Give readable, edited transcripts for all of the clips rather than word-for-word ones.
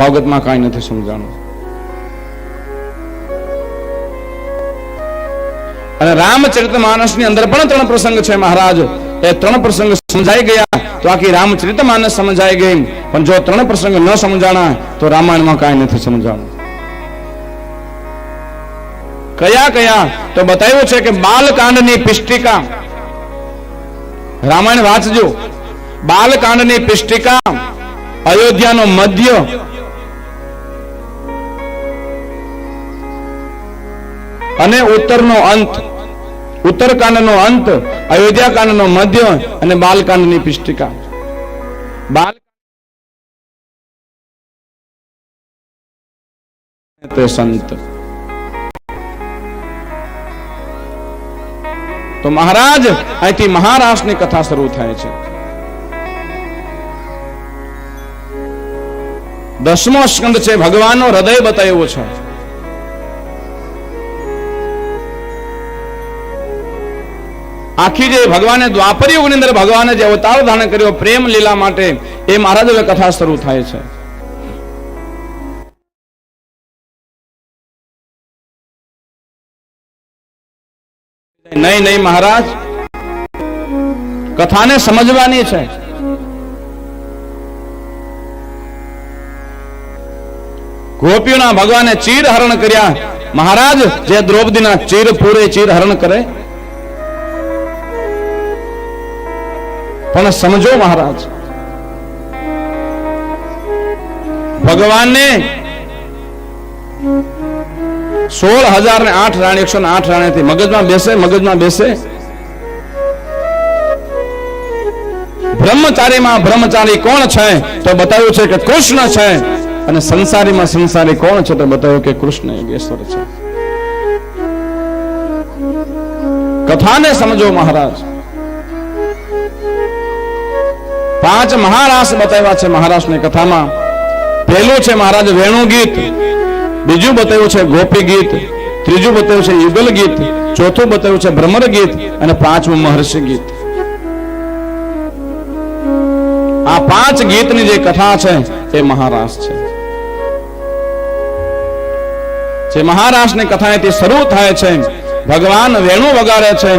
ભાગવતમાં કાંઈ નથી સમજાણું. અને રામચરિતમાનસની અંદર પણ 3 પ્રસંગ છે મહારાજ. એ 3 પ્રસંગ સમજાઈ ગયા તો આખી રામચરિતમાનસ સમજાઈ ગઈ. પણ જો 3 પ્રસંગ ન સમજાણા તો રામાયણમાં કાંઈ નથી સમજાણું. કયા કયા તો બતાવ્યું છે કે બાલકાંડની પિષ્ટિકા, રામાયણ વાંચજો. બાલકાંડની પિષ્ટિકા, અયોધ્યાનો મધ્ય, અને ઉત્તરનો અંત, ઉત્તરકાંડનો અંત, અયોધ્યાકાંડનો મધ્ય અને બાલકાંડની પિષ્ટિકા. બાલ તે સંત. તો મહારાજ અહીંથી મહારાષ્ટ્રની કથા શરૂ થાય છે. 10મો સ્કંદ છે, ભગવાનનો હૃદય બતાવ્યો છે. આખી જે ભગવાને દ્વાપર યુગની અંદર ભગવાને જે અવતાર ધારણ કર્યો પ્રેમ લીલા માટે, એ મહારાજ હવે કથા શરૂ થાય છે. નહીં નહીં મહારાજ, કથાને સમજવાની છે. ગોપીઓના ભગવાને ચીર હરણ કર્યા. મહારાજ જે દ્રૌપદીના ચીર પૂરે ચીર હરણ કરે, પણ સમજો મહારાજ, ભગવાનને 16,008 રાણી, 108 રાણીથી મગજમાં બેસે. બ્રહ્મચારીમાં બ્રહ્મચારી કોણ છે તો બતાવ્યું છે કે કૃષ્ણ છે. અને સંસારીમાં સંસારી કોણ છે તો બતાવ્યું કે કૃષ્ણ યોગેશ્વર છે. કથાને સમજો મહારાજ. 5 મહારાસ બતાવ્યા છે મહારાષ્ટ્રની કથામાં. પહેલું છે મહારાજ વેણુ ગીત, બીજું બતાવ્યું છે ગોપી ગીત, ત્રીજું બતાવ્યું છે યુગલ ગીત, ચોથું બતાવ્યું છે ભ્રમર ગીત અને 5મું મહર્ષિ ગીત. આ 5 ગીતની જે કથા છે એ મહારાસ છે. જે મહારાસની કથાએથી શરૂ થાય છે, ભગવાન વેણુ વગાડે છે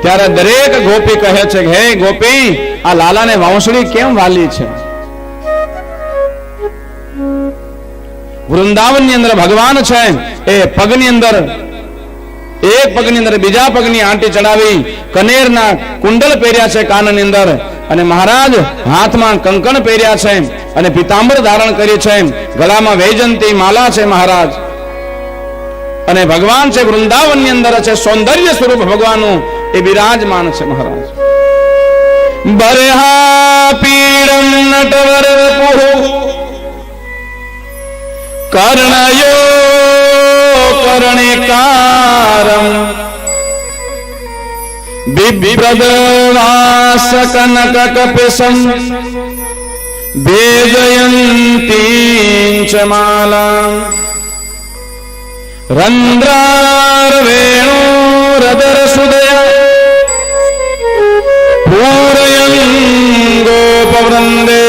ત્યારે દરેક ગોપી કહે છે કે હે ગોપી, આ લાલાને વાંસળી કેમ વાલી છે? વૃંદાવનની અંદર ભગવાન છે એ પગની અંદર, એક પગની અંદર બીજા પગની આંટી ચડાવી, કનેરના કુંડલ પહેર્યા છે કાનની અંદર, અને મહારાજ હાથમાં કંકણ પહેર્યા છે અને પીતાંબર ધારણ કરી છે, ગળામાં વૈજંતી માલા છે મહારાજ. અને ભગવાન છે વૃંદાવનની અંદર છે, સૌંદર્ય સ્વરૂપ ભગવાનનું એ બિરાજમાન છે મહારાજ. બરહા પીડમ નટવર પુહુ કર્ણયો કર્ણિકારમ બિભ્રદવાસ કનક કપિસમ ભેજયંતી ચ માલા રંદ્રાર વેણુ રદર સુદય પૂરયં ગોપવૃંદે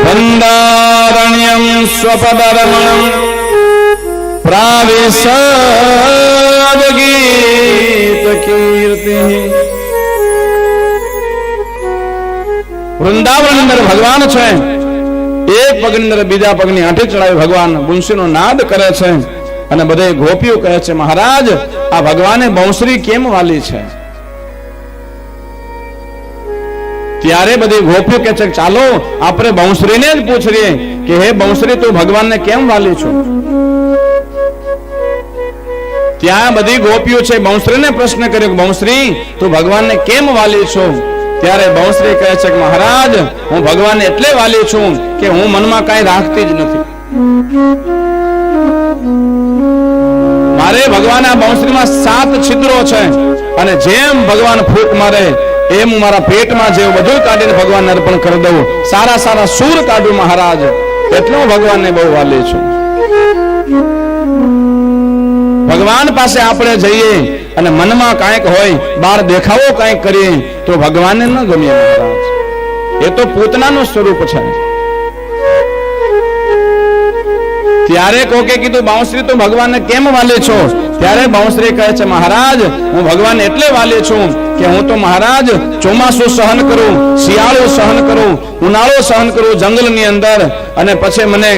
વંદારણ્યં સ્વપદરમણં પ્રાવિશદ ગીત કીર્તિ. વૃંદાવન અંદર ભગવાન છે, એક પગની અંદર બીજા પગની આંટી ચડાવી ભગવાન બંસીનો નાદ કરે છે. અને બધે ગોપીઓ કહે છે મહારાજ, આ ભગવાને બંસરી કેમ વાલી છે? ત્યારે બધી ગોપીઓ કહે છે ચાલો આપણે બંસરીને જ પૂછીએ કે હે બંસરી, તું ભગવાનને કેમ વાલી છો? ત્યાં બધી ગોપીઓ છે બંસરીને પ્રશ્ન કર્યો, બંસરી તું ભગવાનને કેમ વાલી છો? ત્યારે બંસરી કહે છે કે મહારાજ, હું ભગવાનને એટલે વાલી છું કે હું મનમાં કાંઈ રાખતી જ નથી. મારે ભગવાન આ બંસરીમાં 7 છિદ્રો છે, અને જેમ ભગવાન ફૂંક મારે એમ મારા પેટમાં જેવું બધું કાઢીને ભગવાનને અર્પણ કરી દઉં. સારા સારા સૂર કાઢું મહારાજ, એટલે હું ભગવાનને બહુ વાલી છું. ભગવાન પાસે આપણે જઈએ અને મનમાં કાંઈક હોય, બહાર દેખાવો કાંઈક કરીએ તો ભગવાનને ન ગમે મહારાજ. એ તો પૂતનાનું સ્વરૂપ છે. ત્યારે કોકે કીધું બાઉશ્રી તું ભગવાનને કેમ વાલે છો? ત્યારે બાઉશ્રી કહે છે મહારાજ હું ભગવાનને એટલે વાલે છું કે હું તો મહારાજ ચોમાસું સહન કરું, શિયાળો સહન કરું, ઉનાળો સહન કરું જંગલની અંદર, અને પછી મને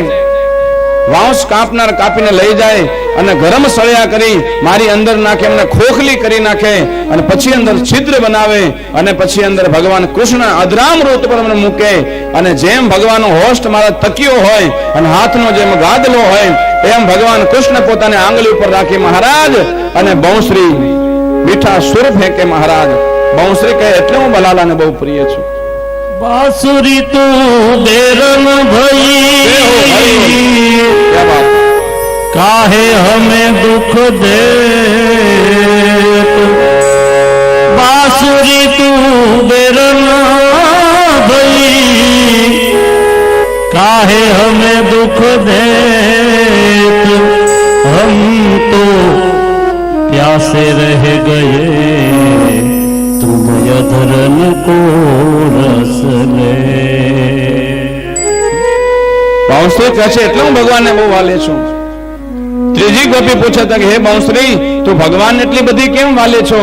વાંસ કાપનાર કાપીને લઈ જાય અને ગરમ સળિયા કરી મારી અંદર નાખે, એમને ખોખલી કરી નાખે અને પછી અંદર છિદ્ર બનાવે અને પછી અંદર ભગવાન કૃષ્ણ અધરામ રૂપ પર મને મૂકે, અને જેમ ભગવાનનો હોસ્ટ મારા તકિયો હોય અને હાથનો જેમ ગાદલો હોય એમ ભગવાન કૃષ્ણ પોતાની આંગળી ઉપર રાખી મહારાજ અને બાઉશ્રી મીઠા સુર ફેંકે મહારાજ. બાઉશ્રી કહે એટલે હું બલાલાને બહુ પ્રિય છું. बांसुरी तू बेरन भई काहे हमें दुख दे, बांसुरी तू बेरन भई काहे हमें दुख दे, हम तो प्यासे रह गए तुम यधरन को रस ले. બાઉશ્રી કહે છે એટલે હું ભગવાનને બહુ વાલે છું. ત્રીજી ગોપી પૂછે છે કે હે બાઉશ્રી તું ભગવાન એટલી બધી કેમ વાલે છો?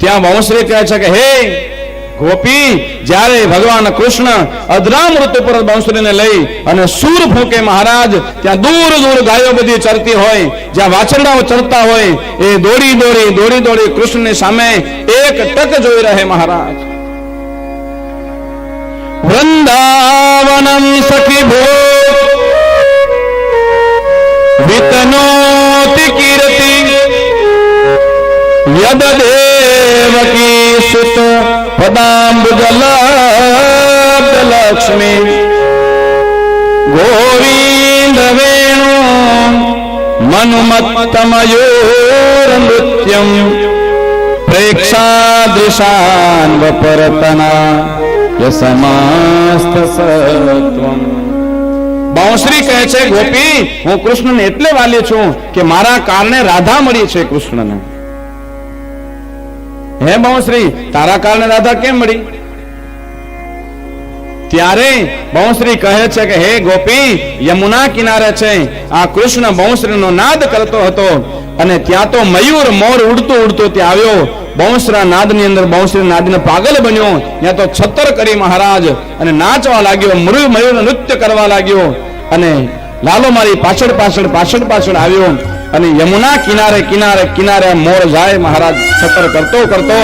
ત્યાં બાઉશ્રી કહે છે કે હે ગોપી જ્યારે ભગવાન કૃષ્ણ અધરામ ઋતુ પર બાઉશ્રીને લઈ અને સૂર ફૂંકે મહારાજ, ત્યાં દૂર દૂર ગાયો બધી ચરતી હોય, જ્યાં વાછરડાઓ ચરતા હોય, એ દોડી દોડી દોડી દોડી કૃષ્ણની સામે એક ટક જોઈ રહે મહારાજ. વૃંદાવનમ સખી ભો વિતનોતિ કીર્તિ યદ દેવકી સુત પદાંબુજલાબ્ધ લક્ષ્મી ગોવિંદ વેણુ મનુમત્તમયોર નૃત્યમ પ્રેક્ષાદૃશાન વપરતના યસમાસ્ત સત્વમ. બાઉશ્રી કહે છે ગોપી હું કૃષ્ણને એટલે વાલી છું કે મારા કારણે રાધા મળી છે કૃષ્ણને. હે બાઉશ્રી તારા કારણે રાધા કેમ મળી? ત્યારે બાઉશ્રી કહે છે કે હે ગોપી યમુના કિનારે છે આ કૃષ્ણ બાઉશ્રીનો નાદ કરતો હતો અને ત્યાં તો મયુર મોર ઉડતો ઉડતો ત્યાં આવ્યો. બાઉશ્રા નાદની અંદર બાઉશ્રી નાદને પાગલ બન્યો. ત્યાં તો છત્તર કરી મહારાજ અને નાચવા લાગ્યો, મયુર નૃત્ય કરવા લાગ્યો અને લાલો મારી પાછળ પાછળ પાછળ પાછળ આવ્યો અને યમુના કિનારે કિનારે કિનારે મોર જાય મહારાજ છત્તર કરતો કરતો.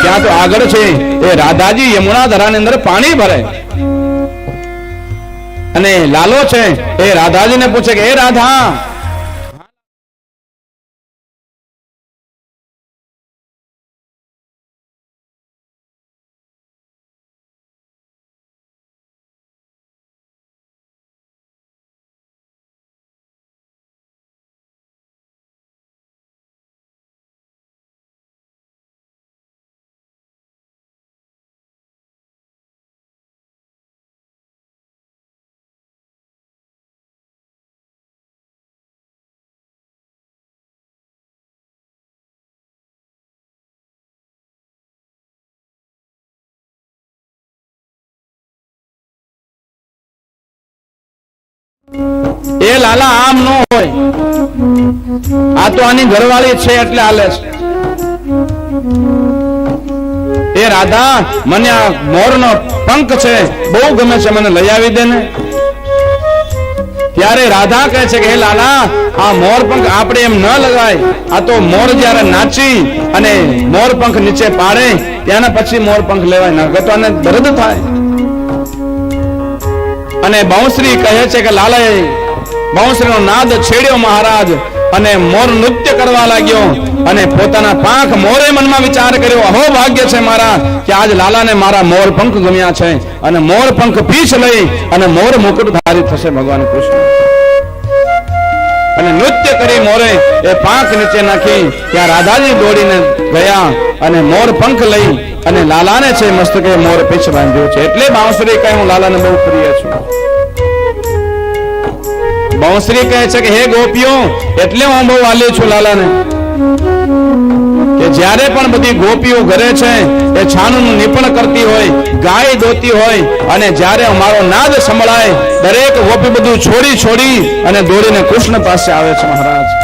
ત્યાં તો આગળ છે એ રાધાજી યમુના ધરાની અંદર પાણી ભરે અને લાલો છે એ રાધાજીને પૂછે કે હે રાધા એ લાલા આમ ન હોય, આ તો આની ઘરવાળી છે એટલે હાલે છે. એ રાધા મને આ મોરનો પંખ છે બહુ ગમે છે, મને લઈ આવી દે ને. ત્યારે રાધા કહે છે કે હે લાલા આ મોર પંખ આપણે એમ ન લગાય, આ તો મોર જયારે નાચી અને મોર પંખ નીચે પાડે ત્યાંના પછી મોર પંખ લેવાય, નકર તો આને દર્દ થાય. અને બાઉશ્રી કહે છે કે લાલાએ બાઉશ્રીનો નાદ છેડ્યો મહારાજ અને મોર નૃત્ય કરવા લાગ્યો અને પોતાના પાંખ મોરે મનમાં વિચાર કર્યો અહો ભાગ્ય છે મારા કે આજ લાલાને મારા મોર પંખ ગમ્યા છે. અને મોર પંખ પીછ લઈ અને મોર મુકુટ ધારી થશે ભગવાન કૃષ્ણ. અને નૃત્ય કરી મોરે એ પાંખ નીચે નાખી ત્યાં રાધાજી દોડીને ગયા અને મોર પંખ લઈ અને લાલાને છે મસ્તકે મોર પીછ બાંધ્યો છે. એટલે બાઉશ્રી કહે હું લાલાને બહુ પ્રિય છું. બાઉશ્રી કહે છે કે હે ગોપીઓ એટલે હું બહુ વાલી છું લાલાને કે કે જ્યારે પણ બધી ગોપીઓ ઘરે છે એ છાણનું નિપણ કરતી હોય, ગાય દોતી હોય, અને જ્યારે મારો નાદ સંભળાય દરેક ગોપી બધું છોડી અને દોડીને કૃષ્ણ પાસે આવે છે મહારાજ.